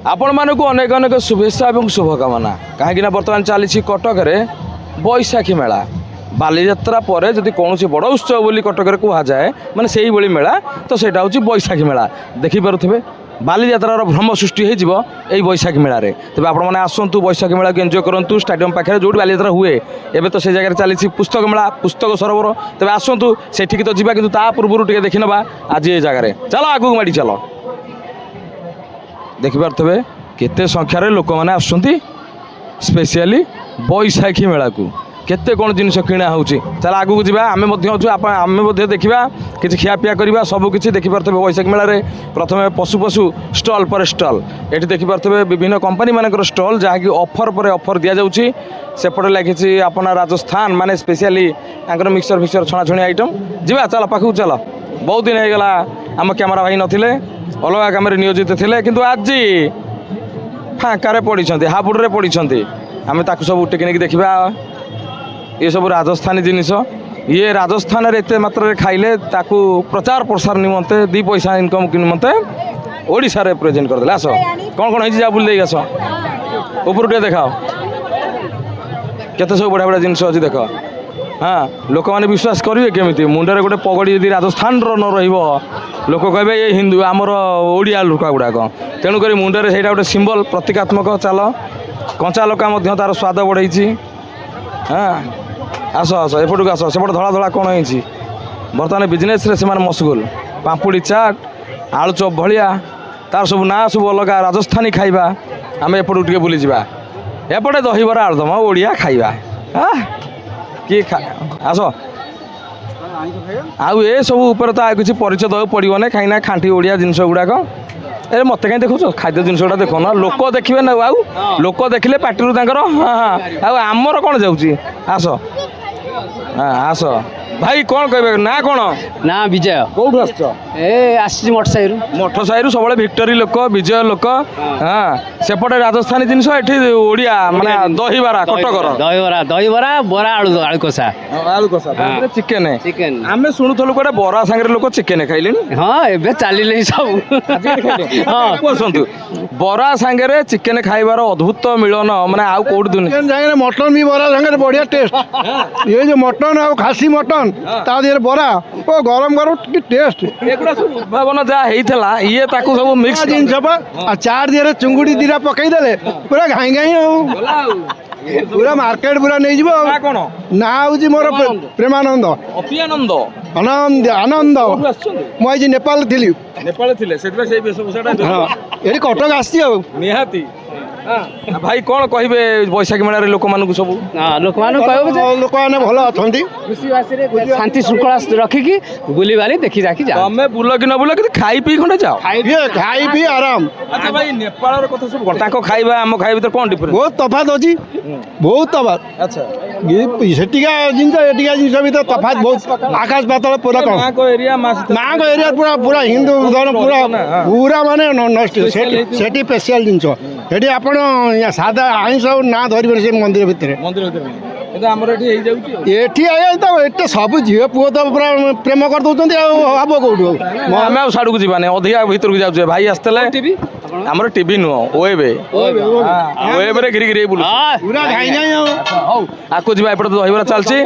आपण मानक अनेक अनेक शुभेच्छा और शुभकामना कहीं बर्तमान चली कटक बैशाखी मेला बालीजात्रा पर जदि कौन बड़ उत्सव बोली कटक कहुए मैंने से ही मेला तो सेटा हूँ बैशाखी मेला देखिपे बालीजात्रार भ्रम सृष्टि हो बैशाखी मेला तेज आपण मैंने आसतु बैशाखी मेला को एंजय करूँ स्टाडियम पाखे जो बालीजात्रा हुए एवं तो से जगह चली पुस्तक मेला पुस्तक सरोवर तेज आसतु से तो जावा कि पूर्व टे देखी ना आज ये जगार चलो आगू माड़ी चल देखिपे केते संख्यार लोक मैंने आसुँच स्पेशली बैशाखी मेला को केते कौन जिन किणा हो चल आगू जावा आम देखा कि खियापिया करवा सबकि देखिपे बैशाखी मेला प्रथम पशु पशु स्टल पर स्टल ये देखिपे विभिन्न कंपनी मानक स्टल जहाँकि ऑफर पर ऑफर दि जाऊँगी सेपटे लगी अपना राजस्थान माने स्पेशली मिक्सचर फिक्सचर छणाछुणी आइटम जा चल पाखक चल बहुत दिन होगा आम कैमेरा भाई नथिले अलग कम नियोजित थे कि आज फाँकार पड़ी हाबुड़े पड़ी आम सब टेक्निक देखा ये सब राजस्थानी जिनिस ये राजस्थान एत मात्रा खाइले ताकू प्रचार प्रसार निमंते दी पैसा इनकम निमंते ओडिशा रे प्रेजेंट करदे आस कौन कौन जा बुले आस ऊपर टे देखाओ केते सब बढ़िया बढ़िया जिनिस अच्छी देख हाँ लोक मैंने विश्वास करेंगे केमी मुंडे गोटे पगड़ी यदि राजस्थान न लोक कहे ये हिंदू आमर ओडिया लोक गुड़ाक तेणुक मुंडे से गोटे सिंबल प्रतीकात्मक चाल कंचा लका तार स्वाद बढ़ाई हाँ आस आस एपटू आस सेपटे धड़ा धड़ा कौन हो बर्तमान बिजनेस से मशगुल पापुड़ी चाट आलू चप भाया तार सब ना सब अलग राजस्थानी खाइबा आम एपटू टे बुली जा एपटे दहीबरा आलुदम ओडिया खाइबा किए आस आउ ए सब ऊपर तो किसी परिचय देव पड़ो ना कहीं खांटी ओडिया जिनस गुड़ाक अरे मत कहीं देखो खाद्य जिनस गुड़ा देख ना लोक देखिए ना आउ लोक देखिले पार्टी हाँ हाँ आमर कौन जाऊँगी आस हाँ आस भाई कौन कहे ना कौन ना विजय कौटू आस मठ साहिरु मठ साहिरु सब भिक्टोरी लोक विजय लोक हाँ सेपटे राजस्थानी जिनस ये ओडिया माने दहीबरा कटकर दहीबरा बरा आलू आलू कषा आलू कषा चिकेन चिकेन आम शुणुलु कौटे बरा सांगे लोक चिकेन खाइले हाँ एबे चलिले सब आसतु बरा सांगे चिकेन खाइबार अद्भुत मिलन माने आउ कौट दुनिया मटन भी बरा सांगे बढ़िया टेस्ट ये जो मटन आ खासी मटन ता देर बरा ओ गरम गरम की टेस्ट एगुड़ा सब उद्भावन जहाँ होता ये ताकू सब मिक्स जिन आ चार दिए चुंगुड़ी दीटा पकई देले पूरा घाई घाई पूरा मार्केट पूरा नहीं जीवो कौन ना हूँ मोर प्रेमानंद अपियानंद आनंद आनंद मुझे नेपाल थी नेपाल थे से हाँ ये कटक आसी निहाती भाई कौन कहे बैशाखी मेला लोक मान सब लोक लोक मैंने भल अच्छा शांति श्रृंखला रखिकी बुली बाली देखी जाकी जा तमें बुल कि न बुल कि खाई पी खंडे जाओ खाई पी आराम अच्छा भाई नेपाल कथा सब खाइबा आम खाइबा तो कौन डिफरेंस बहुत तफात अच्छी बहुत तफात अच्छा सेटिका जिनस एटिका जिनस भी तफात बहुत आकाश पातल पूरा कम माँ को एरिया पूरा पूरा हिंदू धर्म पूरा पूरा माने नष्ट सेठी स्पेशल जिनस सेठी आपण सादा आईस ना धरवे से मंदिर भितर एटी सब झील पुओ तो पूरा प्रेम कर दौरान हम कौटू आम साड़ू को जाने अधिका भर को जाऊे भाई आसते आमर टीवी नुह ओएब घिरी घिरी बुल पूरा घाई आकु जा एपटे दहीबरा चलती